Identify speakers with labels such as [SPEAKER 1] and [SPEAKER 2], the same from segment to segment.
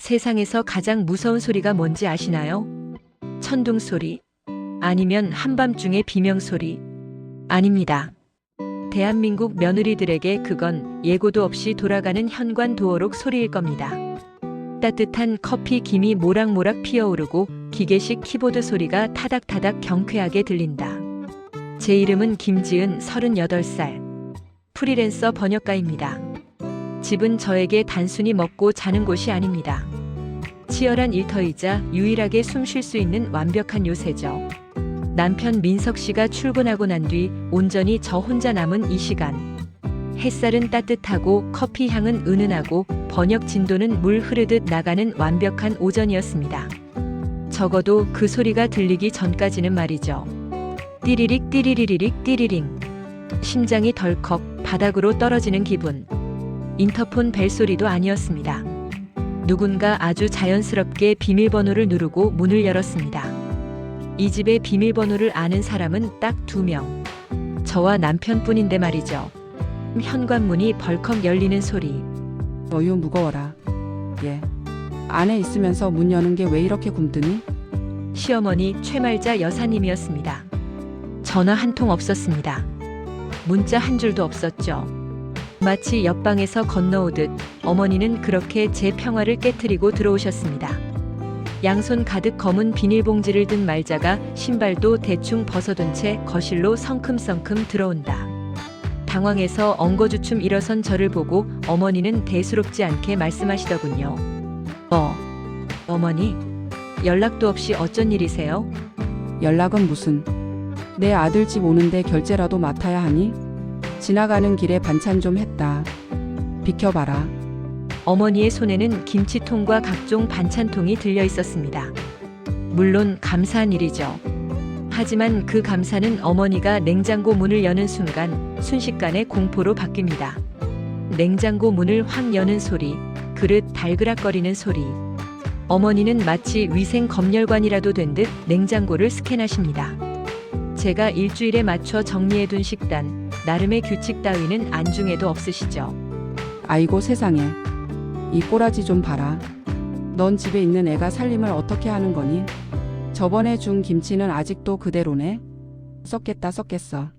[SPEAKER 1] 세상에서 가장 무서운 소리가 뭔지 아시나요? 천둥 소리. 아니면 한밤중의 비명 소리. 아닙니다. 대한민국 며느리들에게 그건 예고도 없이 돌아가는 현관도어록 소리일 겁니다. 따뜻한 커피 김이 모락모락 피어오르고 기계식 키보드 소리가 타닥타닥 경쾌하게 들린다. 제 이름은 김지은 38살. 프리랜서 번역가입니다. 집은 저에게 단순히 먹고 자는 곳이 아닙니다. 치열한 일터이자 유일하게 숨 쉴 수 있는 완벽한 요새죠. 남편 민석 씨가 출근하고 난 뒤 온전히 저 혼자 남은 이 시간. 햇살은 따뜻하고 커피 향은 은은하고 번역 진도는 물 흐르듯 나가는 완벽한 오전이었습니다. 적어도 그 소리가 들리기 전까지는 말이죠. 띠리릭 띠리리리릭 띠리링. 심장이 덜컥 바닥으로 떨어지는 기분. 인터폰 벨소리도 아니었습니다. 누군가 아주 자연스럽게 비밀번호를 누르고 문을 열었습니다. 이 집의 비밀번호를 아는 사람은 딱 2명. 저와 남편뿐인데 말이죠. 현관문이 벌컥 열리는 소리.
[SPEAKER 2] 어휴 무거워라. 얘. 안에 있으면서 문 여는 게 왜 이렇게 굼뜨니?
[SPEAKER 1] 시어머니 최말자 여사님이었습니다. 전화 한 통 없었습니다. 문자 한 줄도 없었죠. 마치 옆방에서 건너오듯 어머니는 그렇게 제 평화를 깨트리고 들어오셨습니다. 양손 가득 검은 비닐봉지를 든 말자가 신발도 대충 벗어둔 채 거실로 성큼성큼 들어온다. 당황해서 엉거주춤 일어선 저를 보고 어머니는 대수롭지 않게 말씀하시더군요. 어머니, 연락도 없이 어쩐 일이세요?
[SPEAKER 2] 연락은 무슨. 내 아들 집 오는데 결제라도 맡아야 하니? 지나가는 길에 반찬 좀 했다. 비켜봐라.
[SPEAKER 1] 어머니의 손에는 김치통과 각종 반찬통이 들려 있었습니다. 물론 감사한 일이죠. 하지만 그 감사는 어머니가 냉장고 문을 여는 순간 순식간에 공포로 바뀝니다. 냉장고 문을 확 여는 소리, 그릇 달그락거리는 소리. 어머니는 마치 위생 검열관이라도 된 듯 냉장고를 스캔하십니다. 제가 일주일에 맞춰 정리해둔 식단, 나름의 규칙 따위는 안중에도 없으시죠.
[SPEAKER 2] 아이고 세상에. 이 꼬라지 좀 봐라. 넌 집에 있는 애가 살림을 어떻게 하는 거니? 저번에 준 김치는 아직도 그대로네? 썩겠다 썩겠어.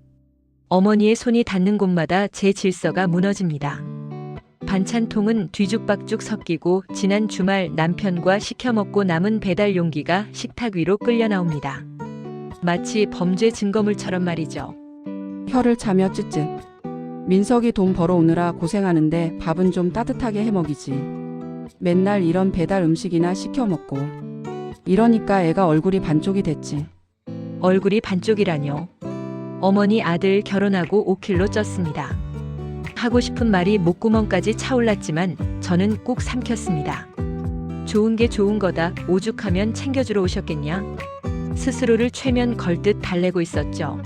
[SPEAKER 1] 어머니의 손이 닿는 곳마다 제 질서가 무너집니다. 반찬통은 뒤죽박죽 섞이고 지난 주말 남편과 시켜 먹고 남은 배달 용기가 식탁 위로 끌려 나옵니다. 마치 범죄 증거물처럼 말이죠.
[SPEAKER 2] 혀를 차며 쯧쯧. 민석이 돈 벌어오느라 고생하는데 밥은 좀 따뜻하게 해먹이지. 맨날 이런 배달 음식이나 시켜 먹고. 이러니까 애가 얼굴이 반쪽이 됐지.
[SPEAKER 1] 얼굴이 반쪽이라뇨. 어머니 아들 결혼하고 5kg 쪘습니다. 하고 싶은 말이 목구멍까지 차올랐지만 저는 꾹 삼켰습니다. 좋은 게 좋은 거다. 오죽하면 챙겨주러 오셨겠냐? 스스로를 최면 걸듯 달래고 있었죠.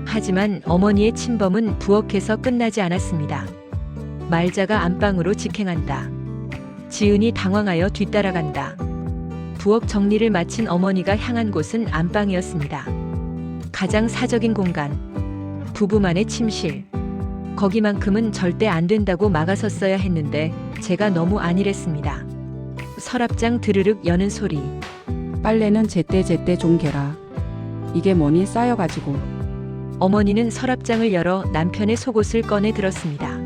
[SPEAKER 1] 하지만 어머니의 침범은 부엌에서 끝나지 않았습니다. 말자가 안방으로 직행한다. 지은이 당황하여 뒤따라간다. 부엌 정리를 마친 어머니가 향한 곳은 안방이었습니다. 가장 사적인 공간. 부부만의 침실. 거기만큼은 절대 안 된다고 막아섰어야 했는데 제가 너무 안일했습니다. 서랍장 드르륵 여는 소리.
[SPEAKER 2] 빨래는 제때 좀 개라. 이게 뭐니 쌓여가지고.
[SPEAKER 1] 어머니는 서랍장을 열어 남편의 속옷을 꺼내 들었습니다.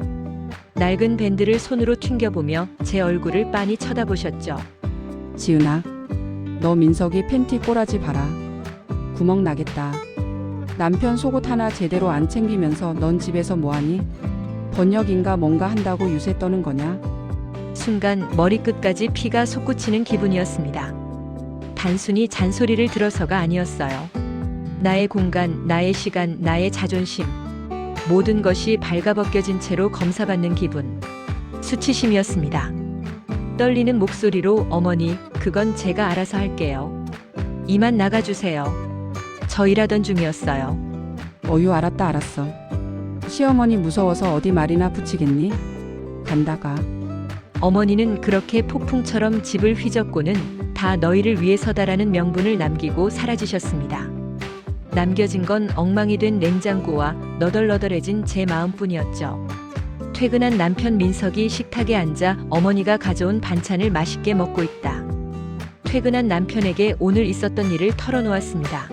[SPEAKER 1] 낡은 밴드를 손으로 튕겨보며 제 얼굴을 빤히 쳐다보셨죠.
[SPEAKER 2] 지은아, 너 민석이 팬티 꼬라지 봐라. 구멍 나겠다. 남편 속옷 하나 제대로 안 챙기면서 넌 집에서 뭐하니? 번역인가 뭔가 한다고 유세 떠는 거냐?
[SPEAKER 1] 순간 머리끝까지 피가 솟구치는 기분이었습니다. 단순히 잔소리를 들어서가 아니었어요. 나의 공간, 나의 시간, 나의 자존심. 모든 것이 발가벗겨진 채로 검사받는 기분. 수치심이었습니다. 떨리는 목소리로 어머니, 그건 제가 알아서 할게요. 이만 나가주세요. 저 일하던 중이었어요.
[SPEAKER 2] 어유 알았어. 시어머니 무서워서 어디 말이나 붙이겠니? 간다가.
[SPEAKER 1] 어머니는 그렇게 폭풍처럼 집을 휘젓고는 다 너희를 위해서다라는 명분을 남기고 사라지셨습니다. 남겨진 건 엉망이 된 냉장고와 너덜너덜해진 제 마음뿐이었죠. 퇴근한 남편 민석이 식탁에 앉아 어머니가 가져온 반찬을 맛있게 먹고 있다. 퇴근한 남편에게 오늘 있었던 일을 털어놓았습니다.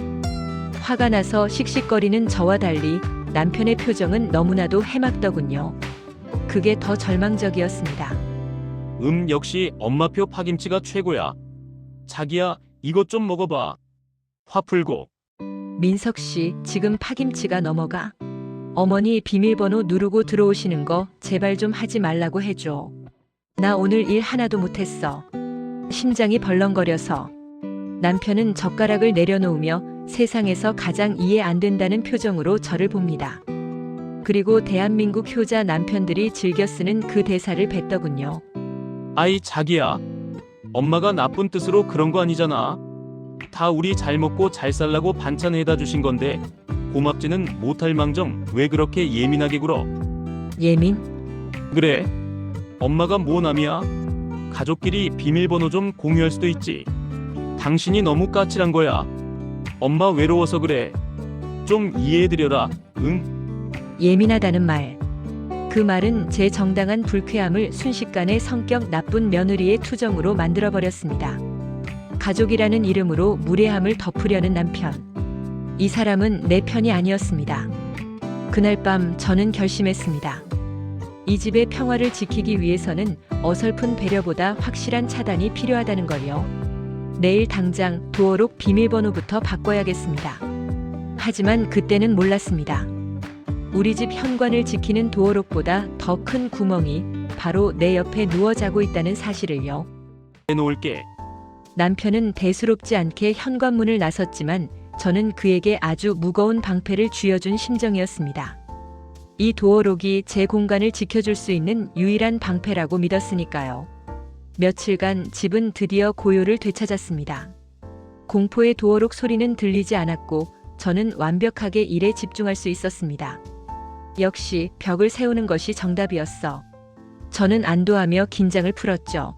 [SPEAKER 1] 화가 나서 씩씩거리는 저와 달리 남편의 표정은 너무나도 해맑더군요. 그게 더 절망적이었습니다.
[SPEAKER 3] 역시 엄마표 파김치가 최고야. 자기야, 이것 좀 먹어봐. 화 풀고.
[SPEAKER 1] 민석 씨, 지금 파김치가 넘어가. 어머니 비밀번호 누르고 들어오시는 거 제발 좀 하지 말라고 해줘. 나 오늘 일 하나도 못했어. 심장이 벌렁거려서. 남편은 젓가락을 내려놓으며 세상에서 가장 이해 안 된다는 표정으로 저를 봅니다. 그리고 대한민국 효자 남편들이 즐겨 쓰는 그 대사를 뱉더군요.
[SPEAKER 3] 아이, 자기야. 엄마가 나쁜 뜻으로 그런 거 아니잖아. 다 우리 잘 먹고 잘 살라고 반찬 해다 주신 건데 고맙지는 못할 망정 왜 그렇게 예민하게 굴어?
[SPEAKER 1] 예민?
[SPEAKER 3] 그래. 엄마가 뭐 남이야? 가족끼리 비밀번호 좀 공유할 수도 있지. 당신이 너무 까칠한 거야. 엄마 외로워서 그래. 좀 이해해드려라. 응?
[SPEAKER 1] 예민하다는 말. 그 말은 제 정당한 불쾌함을 순식간에 성격 나쁜 며느리의 투정으로 만들어버렸습니다. 가족이라는 이름으로 무례함을 덮으려는 남편. 이 사람은 내 편이 아니었습니다. 그날 밤 저는 결심했습니다. 이 집의 평화를 지키기 위해서는 어설픈 배려보다 확실한 차단이 필요하다는 걸요. 내일 당장 도어록 비밀번호부터 바꿔야겠습니다. 하지만 그때는 몰랐습니다. 우리 집 현관을 지키는 도어록보다 더 큰 구멍이 바로 내 옆에 누워 자고 있다는 사실을요.
[SPEAKER 3] 해놓을게.
[SPEAKER 1] 남편은 대수롭지 않게 현관문을 나섰지만 저는 그에게 아주 무거운 방패를 쥐어준 심정이었습니다. 이 도어록이 제 공간을 지켜줄 수 있는 유일한 방패라고 믿었으니까요. 며칠간 집은 드디어 고요를 되찾았습니다. 공포의 도어록 소리는 들리지 않았고 저는 완벽하게 일에 집중할 수 있었습니다. 역시 벽을 세우는 것이 정답이었어. 저는 안도하며 긴장을 풀었죠.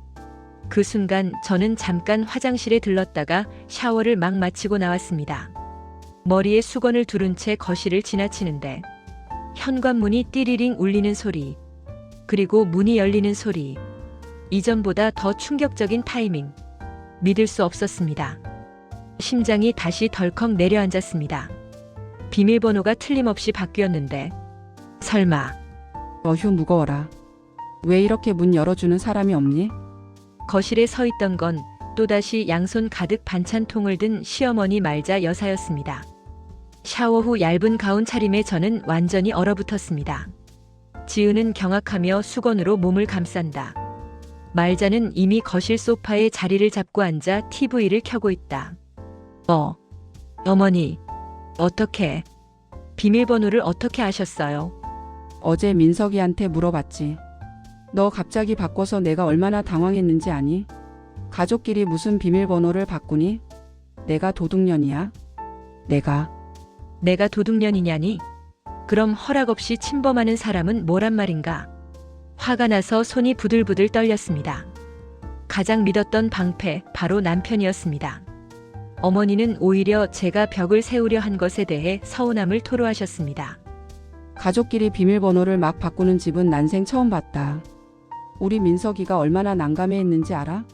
[SPEAKER 1] 그 순간 저는 잠깐 화장실에 들렀다가 샤워를 막 마치고 나왔습니다. 머리에 수건을 두른 채 거실을 지나치는데 현관문이 띠리링 울리는 소리, 그리고 문이 열리는 소리. 이전보다 더 충격적인 타이밍. 믿을 수 없었습니다. 심장이 다시 덜컥 내려앉았습니다. 비밀번호가 틀림없이 바뀌었는데 설마.
[SPEAKER 2] 어휴, 무거워라. 왜 이렇게 문 열어주는 사람이 없니?
[SPEAKER 1] 거실에 서 있던 건 또다시 양손 가득 반찬통을 든 시어머니 말자 여사였습니다. 샤워 후 얇은 가운 차림에 저는 완전히 얼어붙었습니다. 지은은 경악하며 수건으로 몸을 감싼다. 말자는 이미 거실 소파에 자리를 잡고 앉아 TV를 켜고 있다. 어머니, 어떻게, 비밀번호를 어떻게 아셨어요?
[SPEAKER 2] 어제 민석이한테 물어봤지. 너 갑자기 바꿔서 내가 얼마나 당황했는지 아니? 가족끼리 무슨 비밀번호를 바꾸니? 내가 도둑년이야?
[SPEAKER 1] 내가 도둑년이냐니? 그럼 허락 없이 침범하는 사람은 뭐란 말인가? 화가 나서 손이 부들부들 떨렸습니다. 가장 믿었던 방패, 바로 남편이었습니다. 어머니는 오히려 제가 벽을 세우려 한 것에 대해 서운함을 토로하셨습니다.
[SPEAKER 2] 가족끼리 비밀번호를 막 바꾸는 집은 난생 처음 봤다. 우리 민석이가 얼마나 난감해했는지 알아?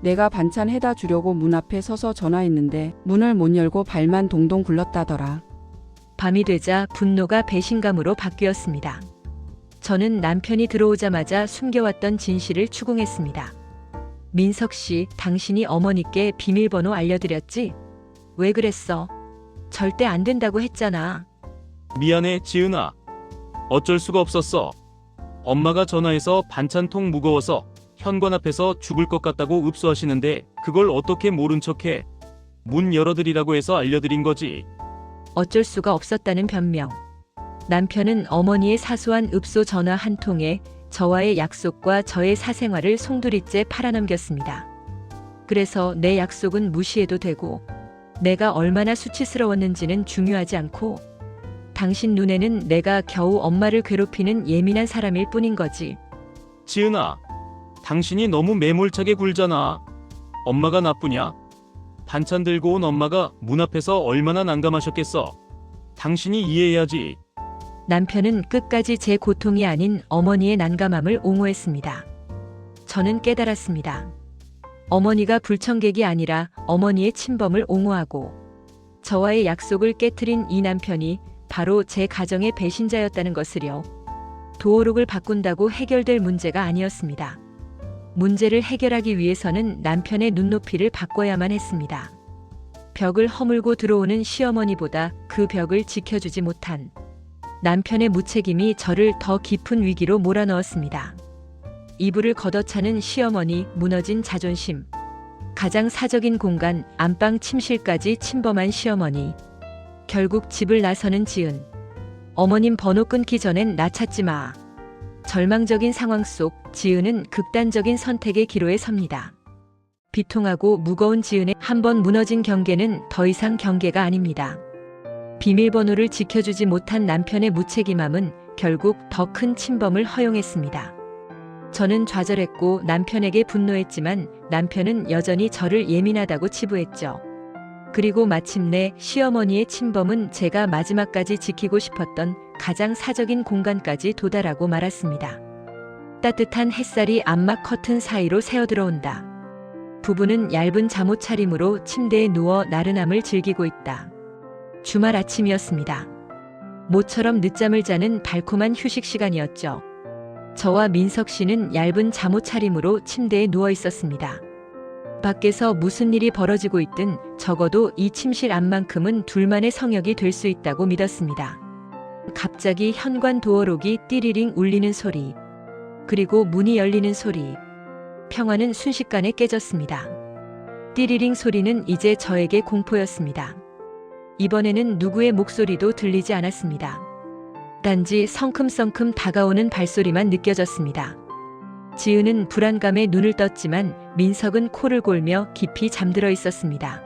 [SPEAKER 2] 내가 반찬 해다 주려고 문 앞에 서서 전화했는데 문을 못 열고 발만 동동 굴렀다더라.
[SPEAKER 1] 밤이 되자 분노가 배신감으로 바뀌었습니다. 저는 남편이 들어오자마자 숨겨왔던 진실을 추궁했습니다. 민석 씨, 당신이 어머니께 비밀번호 알려드렸지? 왜 그랬어? 절대 안 된다고 했잖아.
[SPEAKER 3] 미안해, 지은아. 어쩔 수가 없었어. 엄마가 전화해서 반찬통 무거워서 현관 앞에서 죽을 것 같다고 읍소하시는데 그걸 어떻게 모른 척해. 문 열어드리라고 해서 알려드린 거지.
[SPEAKER 1] 어쩔 수가 없었다는 변명. 남편은 어머니의 사소한 읍소 전화 한 통에 저와의 약속과 저의 사생활을 송두리째 팔아넘겼습니다. 그래서 내 약속은 무시해도 되고 내가 얼마나 수치스러웠는지는 중요하지 않고 당신 눈에는 내가 겨우 엄마를 괴롭히는 예민한 사람일 뿐인 거지.
[SPEAKER 3] 지은아, 당신이 너무 매몰차게 굴잖아. 엄마가 나쁘냐? 반찬 들고 온 엄마가 문 앞에서 얼마나 난감하셨겠어. 당신이 이해해야지.
[SPEAKER 1] 남편은 끝까지 제 고통이 아닌 어머니의 난감함을 옹호했습니다. 저는 깨달았습니다. 어머니가 불청객이 아니라 어머니의 친범을 옹호하고 저와의 약속을 깨트린 이 남편이 바로 제 가정의 배신자였다는 것을요. 도어록을 바꾼다고 해결될 문제가 아니었습니다. 문제를 해결하기 위해서는 남편의 눈높이를 바꿔야만 했습니다. 벽을 허물고 들어오는 시어머니보다 그 벽을 지켜주지 못한 남편의 무책임이 저를 더 깊은 위기로 몰아넣었습니다. 이불을 걷어차는 시어머니, 무너진 자존심, 가장 사적인 공간, 안방 침실까지 침범한 시어머니, 결국 집을 나서는 지은, 어머님 번호 끊기 전엔 나 찾지 마. 절망적인 상황 속 지은은 극단적인 선택의 기로에 섭니다. 비통하고 무거운 지은의 한 번 무너진 경계는 더 이상 경계가 아닙니다. 비밀번호를 지켜주지 못한 남편의 무책임함은 결국 더 큰 침범을 허용했습니다. 저는 좌절했고 남편에게 분노했지만 남편은 여전히 저를 예민하다고 치부했죠. 그리고 마침내 시어머니의 침범은 제가 마지막까지 지키고 싶었던 가장 사적인 공간까지 도달하고 말았습니다. 따뜻한 햇살이 암막 커튼 사이로 새어들어온다. 부부는 얇은 잠옷 차림으로 침대에 누워 나른함을 즐기고 있다. 주말 아침이었습니다. 모처럼 늦잠을 자는 달콤한 휴식 시간이었죠. 저와 민석 씨는 얇은 잠옷 차림으로 침대에 누워 있었습니다. 밖에서 무슨 일이 벌어지고 있든 적어도 이 침실 안만큼은 둘만의 성역이 될 수 있다고 믿었습니다. 갑자기 현관 도어록이 띠리링 울리는 소리, 그리고 문이 열리는 소리. 평화는 순식간에 깨졌습니다. 띠리링 소리는 이제 저에게 공포였습니다. 이번에는 누구의 목소리도 들리지 않았습니다. 단지 성큼성큼 다가오는 발소리만 느껴졌습니다. 지은은 불안감에 눈을 떴지만 민석은 코를 골며 깊이 잠들어 있었습니다.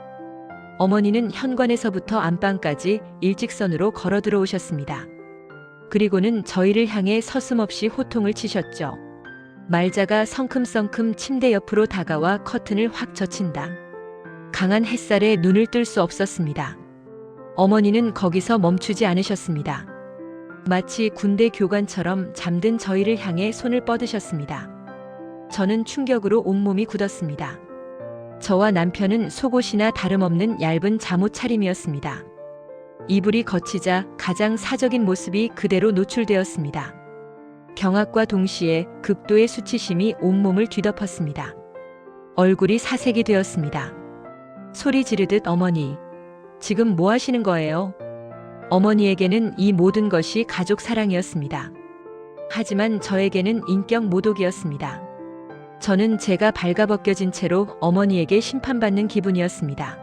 [SPEAKER 1] 어머니는 현관에서부터 안방까지 일직선으로 걸어 들어오셨습니다. 그리고는 저희를 향해 서슴없이 호통을 치셨죠. 말자가 성큼성큼 침대 옆으로 다가와 커튼을 확 젖힌다. 강한 햇살에 눈을 뜰 수 없었습니다. 어머니는 거기서 멈추지 않으셨습니다. 마치 군대 교관처럼 잠든 저희를 향해 손을 뻗으셨습니다. 저는 충격으로 온몸이 굳었습니다. 저와 남편은 속옷이나 다름없는 얇은 잠옷 차림이었습니다. 이불이 걷히자 가장 사적인 모습이 그대로 노출되었습니다. 경악과 동시에 극도의 수치심이 온몸을 뒤덮었습니다. 얼굴이 사색이 되었습니다. 소리 지르듯 어머니, 지금 뭐 하시는 거예요? 어머니에게는 이 모든 것이 가족 사랑이었습니다. 하지만 저에게는 인격 모독이었습니다. 저는 제가 발가벗겨진 채로 어머니에게 심판받는 기분이었습니다.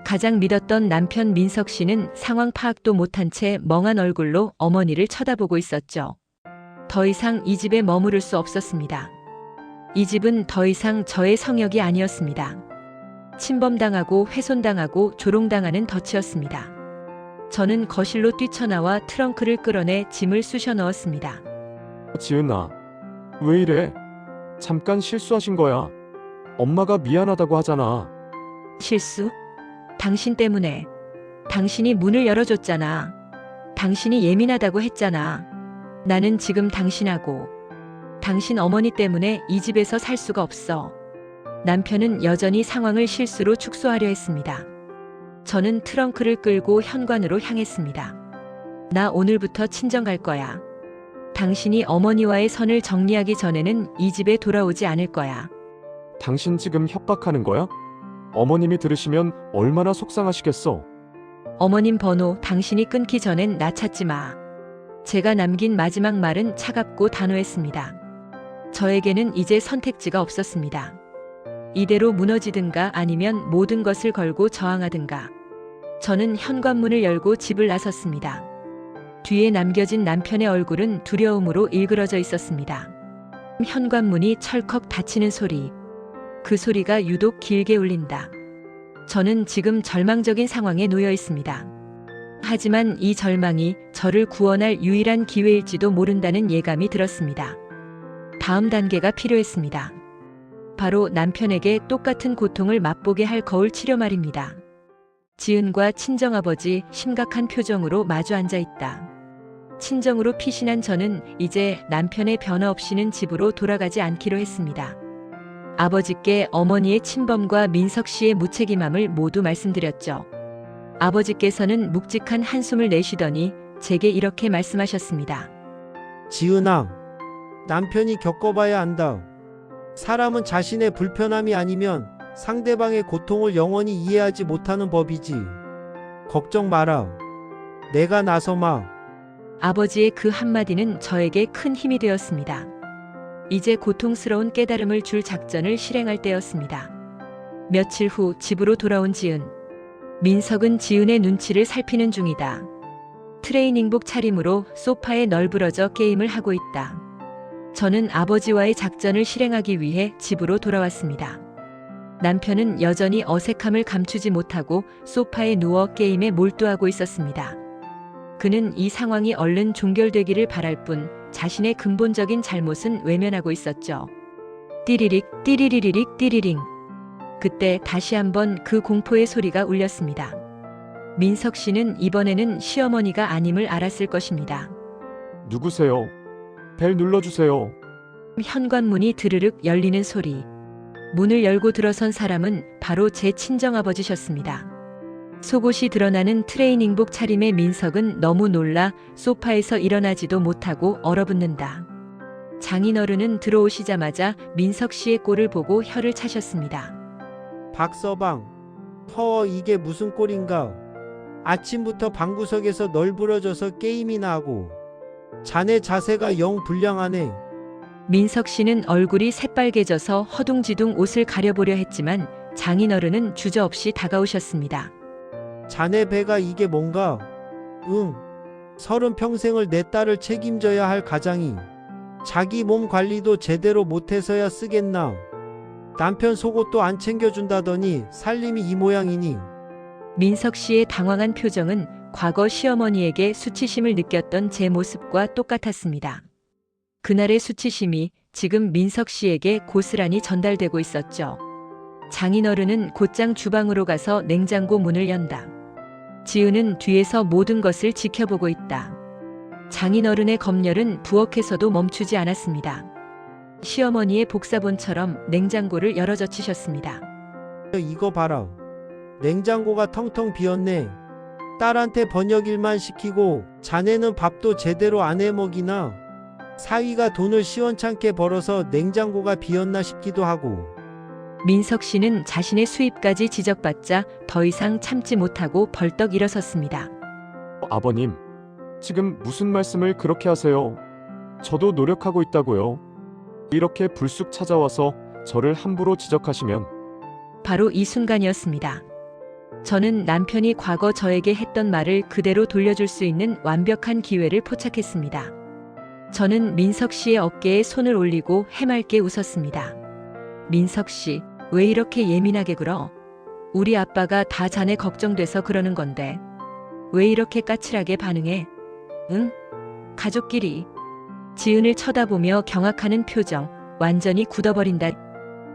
[SPEAKER 1] 가장 믿었던 남편 민석 씨는 상황 파악도 못한 채 멍한 얼굴로 어머니를 쳐다보고 있었죠. 더 이상 이 집에 머무를 수 없었습니다. 이 집은 더 이상 저의 성역이 아니었습니다. 침범당하고 훼손당하고 조롱당하는 덫이었습니다. 저는 거실로 뛰쳐나와 트렁크를 끌어내 짐을 쑤셔 넣었습니다.
[SPEAKER 4] 지은아, 왜 이래? 잠깐 실수하신 거야. 엄마가 미안하다고 하잖아.
[SPEAKER 1] 실수? 당신 때문에. 당신이 문을 열어줬잖아. 당신이 예민하다고 했잖아. 나는 지금 당신하고 당신 어머니 때문에 이 집에서 살 수가 없어. 남편은 여전히 상황을 실수로 축소하려 했습니다. 저는 트렁크를 끌고 현관으로 향했습니다. 나 오늘부터 친정 갈 거야. 당신이 어머니와의 선을 정리하기 전에는 이 집에 돌아오지 않을 거야.
[SPEAKER 4] 당신 지금 협박하는 거야? 어머님이 들으시면 얼마나 속상하시겠어.
[SPEAKER 1] 어머님 번호 당신이 끊기 전엔 나 찾지 마. 제가 남긴 마지막 말은 차갑고 단호했습니다. 저에게는 이제 선택지가 없었습니다. 이대로 무너지든가 아니면 모든 것을 걸고 저항하든가. 저는 현관문을 열고 집을 나섰습니다. 뒤에 남겨진 남편의 얼굴은 두려움으로 일그러져 있었습니다. 현관문이 철컥 닫히는 소리. 그 소리가 유독 길게 울린다. 저는 지금 절망적인 상황에 놓여 있습니다. 하지만 이 절망이 저를 구원할 유일한 기회일지도 모른다는 예감이 들었습니다. 다음 단계가 필요했습니다. 바로 남편에게 똑같은 고통을 맛보게 할 거울 치료 말입니다. 지은과 친정아버지 심각한 표정으로 마주 앉아 있다. 친정으로 피신한 저는 이제 남편의 변화 없이는 집으로 돌아가지 않기로 했습니다. 아버지께 어머니의 친범과 민석 씨의 무책임함을 모두 말씀드렸죠. 아버지께서는 묵직한 한숨을 내쉬더니 제게 이렇게 말씀하셨습니다.
[SPEAKER 5] 지은아, 남편이 겪어봐야 안다. 사람은 자신의 불편함이 아니면 상대방의 고통을 영원히 이해하지 못하는 법이지. 걱정 마라. 내가 나서마.
[SPEAKER 1] 아버지의 그 한마디는 저에게 큰 힘이 되었습니다. 이제 고통스러운 깨달음을 줄 작전을 실행할 때였습니다. 며칠 후 집으로 돌아온 지은. 민석은 지은의 눈치를 살피는 중이다. 트레이닝복 차림으로 소파에 널브러져 게임을 하고 있다. 저는 아버지와의 작전을 실행하기 위해 집으로 돌아왔습니다. 남편은 여전히 어색함을 감추지 못하고 소파에 누워 게임에 몰두하고 있었습니다. 그는 이 상황이 얼른 종결되기를 바랄 뿐 자신의 근본적인 잘못은 외면하고 있었죠. 띠리릭 띠리리리릭 띠리링. 그때 다시 한번 그 공포의 소리가 울렸습니다. 민석 씨는 이번에는 시어머니가 아님을 알았을 것입니다.
[SPEAKER 4] 누구세요? 벨 눌러주세요.
[SPEAKER 1] 현관문이 드르륵 열리는 소리. 문을 열고 들어선 사람은 바로 제 친정아버지셨습니다. 속옷이 드러나는 트레이닝복 차림의 민석은 너무 놀라 소파에서 일어나지도 못하고 얼어붙는다. 장인어른은 들어오시자마자 민석 씨의 꼴을 보고 혀를 차셨습니다.
[SPEAKER 5] 박서방, 이게 무슨 꼴인가? 아침부터 방구석에서 널브러져서 게임이나 하고. 자네 자세가 영 불량하네.
[SPEAKER 1] 민석 씨는 얼굴이 새빨개져서 허둥지둥 옷을 가려보려 했지만 장인어른은 주저없이 다가오셨습니다.
[SPEAKER 5] 자네 배가 이게 뭔가? 응. 30평생을 내 딸을 책임져야 할 가장이 자기 몸 관리도 제대로 못해서야 쓰겠나? 남편 속옷도 안 챙겨준다더니 살림이 이 모양이니?
[SPEAKER 1] 민석 씨의 당황한 표정은 과거 시어머니에게 수치심을 느꼈던 제 모습과 똑같았습니다. 그날의 수치심이 지금 민석 씨에게 고스란히 전달되고 있었죠. 장인어른은 곧장 주방으로 가서 냉장고 문을 연다. 지은은 뒤에서 모든 것을 지켜보고 있다. 장인어른의 검열은 부엌에서도 멈추지 않았습니다. 시어머니의 복사본처럼 냉장고를 열어젖히셨습니다.
[SPEAKER 5] 이거 봐라. 냉장고가 텅텅 비었네. 딸한테 번역일만 시키고 자네는 밥도 제대로 안 해먹이나? 사위가 돈을 시원찮게 벌어서 냉장고가 비었나 싶기도 하고.
[SPEAKER 1] 민석 씨는 자신의 수입까지 지적받자 더 이상 참지 못하고 벌떡 일어섰습니다.
[SPEAKER 4] 아버님, 지금 무슨 말씀을 그렇게 하세요? 저도 노력하고 있다고요. 이렇게 불쑥 찾아와서 저를 함부로 지적하시면
[SPEAKER 1] 바로 이 순간이었습니다. 저는 남편이 과거 저에게 했던 말을 그대로 돌려줄 수 있는 완벽한 기회를 포착했습니다. 저는 민석 씨의 어깨에 손을 올리고 해맑게 웃었습니다. 민석 씨, 왜 이렇게 예민하게 굴어? 우리 아빠가 다 자네 걱정돼서 그러는 건데. 왜 이렇게 까칠하게 반응해? 응? 가족끼리. 지은을 쳐다보며 경악하는 표정, 완전히 굳어버린다.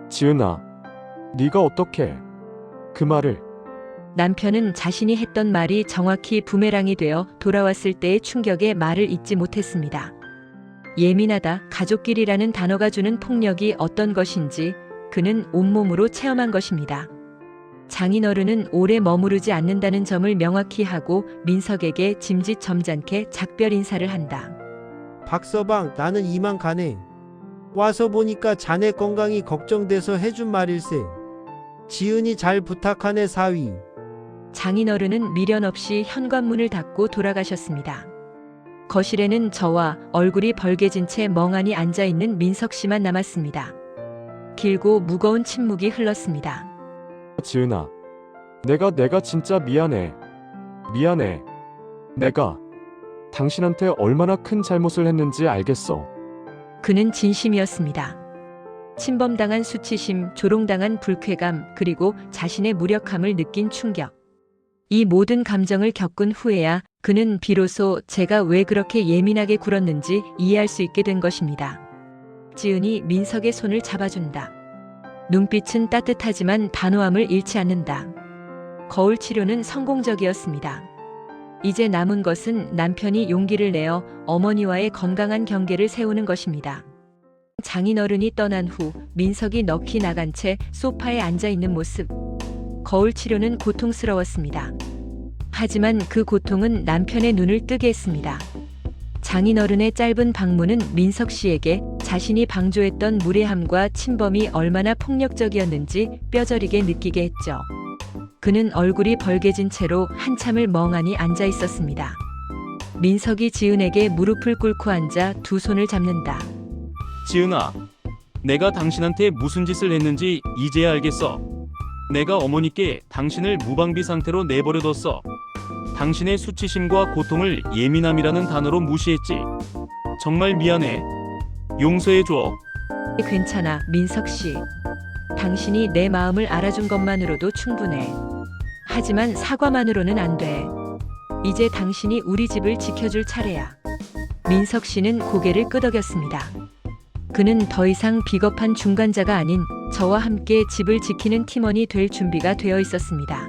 [SPEAKER 4] 지은아, 네가 어떻게 그 말을?
[SPEAKER 1] 남편은 자신이 했던 말이 정확히 부메랑이 되어 돌아왔을 때의 충격에 말을 잇지 못했습니다. 예민하다, 가족끼리라는 단어가 주는 폭력이 어떤 것인지 그는 온몸으로 체험한 것입니다. 장인어른은 오래 머무르지 않는다는 점을 명확히 하고 민석에게 짐짓 점잖게 작별 인사를 한다.
[SPEAKER 5] 박서방, 나는 이만 가네. 와서 보니까 자네 건강이 걱정돼서 해준 말일세. 지은이 잘 부탁하네 사위.
[SPEAKER 1] 장인어른은 미련 없이 현관문을 닫고 돌아가셨습니다. 거실에는 저와 얼굴이 벌개진 채 멍하니 앉아있는 민석 씨만 남았습니다. 길고 무거운 침묵이 흘렀습니다.
[SPEAKER 4] 지은아, 내가 진짜 미안해. 미안해. 내가 당신한테 얼마나 큰 잘못을 했는지 알겠어.
[SPEAKER 1] 그는 진심이었습니다. 침범당한 수치심, 조롱당한 불쾌감, 그리고 자신의 무력함을 느낀 충격. 이 모든 감정을 겪은 후에야 그는 비로소 제가 왜 그렇게 예민하게 굴었는지 이해할 수 있게 된 것입니다. 지은이 민석의 손을 잡아준다. 눈빛은 따뜻하지만 단호함을 잃지 않는다. 거울 치료는 성공적이었습니다. 이제 남은 것은 남편이 용기를 내어 어머니와의 건강한 경계를 세우는 것입니다. 장인어른이 떠난 후 민석이 넋이 나간 채 소파에 앉아 있는 모습. 거울 치료는 고통스러웠습니다. 하지만 그 고통은 남편의 눈을 뜨게 했습니다. 장인어른의 짧은 방문은 민석 씨에게 자신이 방조했던 무례함과 침범이 얼마나 폭력적이었는지 뼈저리게 느끼게 했죠. 그는 얼굴이 벌개진 채로 한참을 멍하니 앉아 있었습니다. 민석이 지은에게 무릎을 꿇고 앉아 두 손을 잡는다.
[SPEAKER 3] 지은아, 내가 당신한테 무슨 짓을 했는지 이제야 알겠어. 내가 어머니께 당신을 무방비 상태로 내버려뒀어. 당신의 수치심과 고통을 예민함이라는 단어로 무시했지. 정말 미안해. 용서해줘.
[SPEAKER 1] 괜찮아, 민석 씨. 당신이 내 마음을 알아준 것만으로도 충분해. 하지만 사과만으로는 안 돼. 이제 당신이 우리 집을 지켜줄 차례야. 민석 씨는 고개를 끄덕였습니다. 그는 더 이상 비겁한 중간자가 아닌 저와 함께 집을 지키는 팀원이 될 준비가 되어 있었습니다.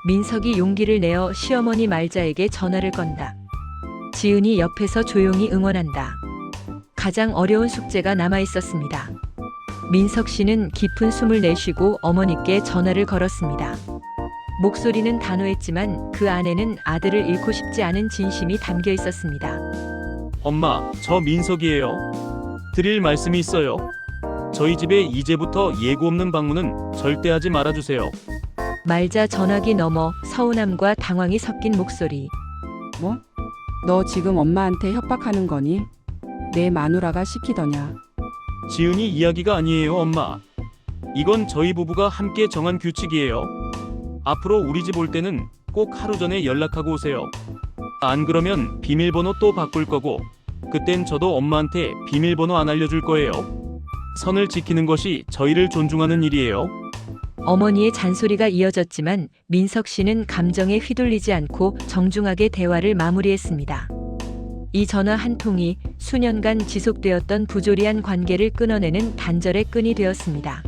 [SPEAKER 1] 민석이 용기를 내어 시어머니 말자에게 전화를 건다. 지은이 옆에서 조용히 응원한다. 가장 어려운 숙제가 남아 있었습니다. 민석 씨는 깊은 숨을 내쉬고 어머니께 전화를 걸었습니다. 목소리는 단호했지만 그 안에는 아들을 잃고 싶지 않은 진심이 담겨 있었습니다.
[SPEAKER 3] 엄마, 저 민석이에요. 드릴 말씀이 있어요. 저희 집에 이제부터 예고 없는 방문은 절대 하지 말아주세요.
[SPEAKER 1] 말자 전화기 너머 서운함과 당황이 섞인 목소리.
[SPEAKER 2] 뭐? 너 지금 엄마한테 협박하는 거니? 내 마누라가 시키더냐?
[SPEAKER 3] 지은이 이야기가 아니에요, 엄마. 이건 저희 부부가 함께 정한 규칙이에요. 앞으로 우리 집 올 때는 꼭 하루 전에 연락하고 오세요. 안 그러면 비밀번호 또 바꿀 거고, 그땐 저도 엄마한테 비밀번호 안 알려줄 거예요. 선을 지키는 것이 저희를 존중하는 일이에요.
[SPEAKER 1] 어머니의 잔소리가 이어졌지만 민석 씨는 감정에 휘둘리지 않고 정중하게 대화를 마무리했습니다. 이 전화 한 통이 수년간 지속되었던 부조리한 관계를 끊어내는 단절의 끈이 되었습니다.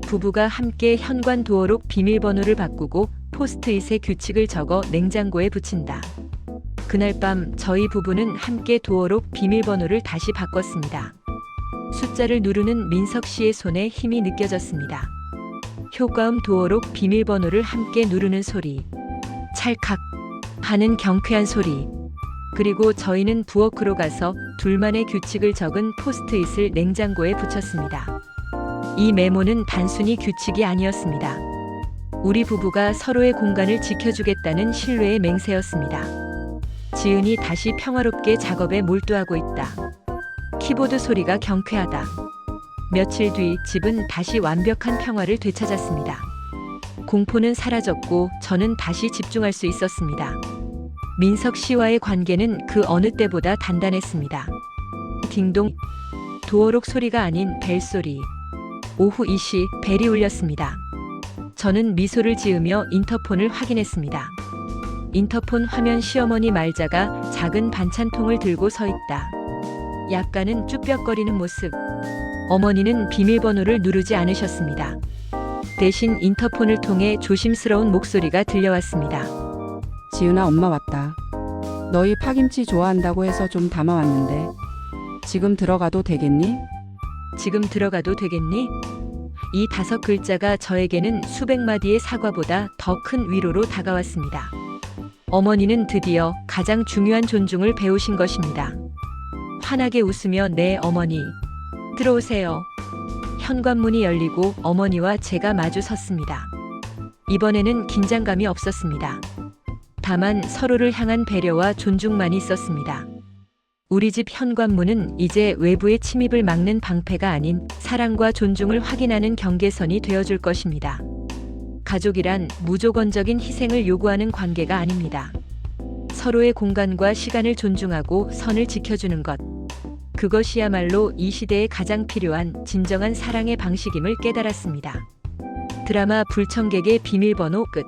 [SPEAKER 1] 부부가 함께 현관 도어록 비밀번호를 바꾸고 포스트잇에 규칙을 적어 냉장고에 붙인다. 그날 밤 저희 부부는 함께 도어록 비밀번호를 다시 바꿨습니다. 숫자를 누르는 민석 씨의 손에 힘이 느껴졌습니다. 효과음 도어록 비밀번호를 함께 누르는 소리. 찰칵 하는 경쾌한 소리. 그리고 저희는 부엌으로 가서 둘만의 규칙을 적은 포스트잇을 냉장고에 붙였습니다. 이 메모는 단순히 규칙이 아니었습니다. 우리 부부가 서로의 공간을 지켜주겠다는 신뢰의 맹세였습니다. 지은이 다시 평화롭게 작업에 몰두하고 있다. 키보드 소리가 경쾌하다. 며칠 뒤 집은 다시 완벽한 평화를 되찾았습니다. 공포는 사라졌고 저는 다시 집중할 수 있었습니다. 민석 씨와의 관계는 그 어느 때보다 단단했습니다. 딩동. 도어록 소리가 아닌 벨소리. 오후 2시 벨이 울렸습니다. 저는 미소를 지으며 인터폰을 확인했습니다. 인터폰 화면 시어머니 말자가 작은 반찬통을 들고 서 있다. 약간은 쭈뼛거리는 모습. 어머니는 비밀번호를 누르지 않으셨습니다. 대신 인터폰을 통해 조심스러운 목소리가 들려왔습니다.
[SPEAKER 2] 지은아, 엄마 왔다. 너희 파김치 좋아한다고 해서 좀 담아왔는데 지금 들어가도 되겠니?
[SPEAKER 1] 지금 들어가도 되겠니? 이 5글자가 저에게는 수백 마디의 사과보다 더 큰 위로로 다가왔습니다. 어머니는 드디어 가장 중요한 존중을 배우신 것입니다. 환하게 웃으며 네 어머니. 들어오세요. 현관문이 열리고 어머니와 제가 마주 섰습니다. 이번에는 긴장감이 없었습니다. 다만 서로를 향한 배려와 존중만이 있었습니다. 우리 집 현관문은 이제 외부의 침입을 막는 방패가 아닌 사랑과 존중을 확인하는 경계선이 되어줄 것입니다. 가족이란 무조건적인 희생을 요구하는 관계가 아닙니다. 서로의 공간과 시간을 존중하고 선을 지켜주는 것. 그것이야말로 이 시대에 가장 필요한 진정한 사랑의 방식임을 깨달았습니다. 드라마 불청객의 비밀번호 끝.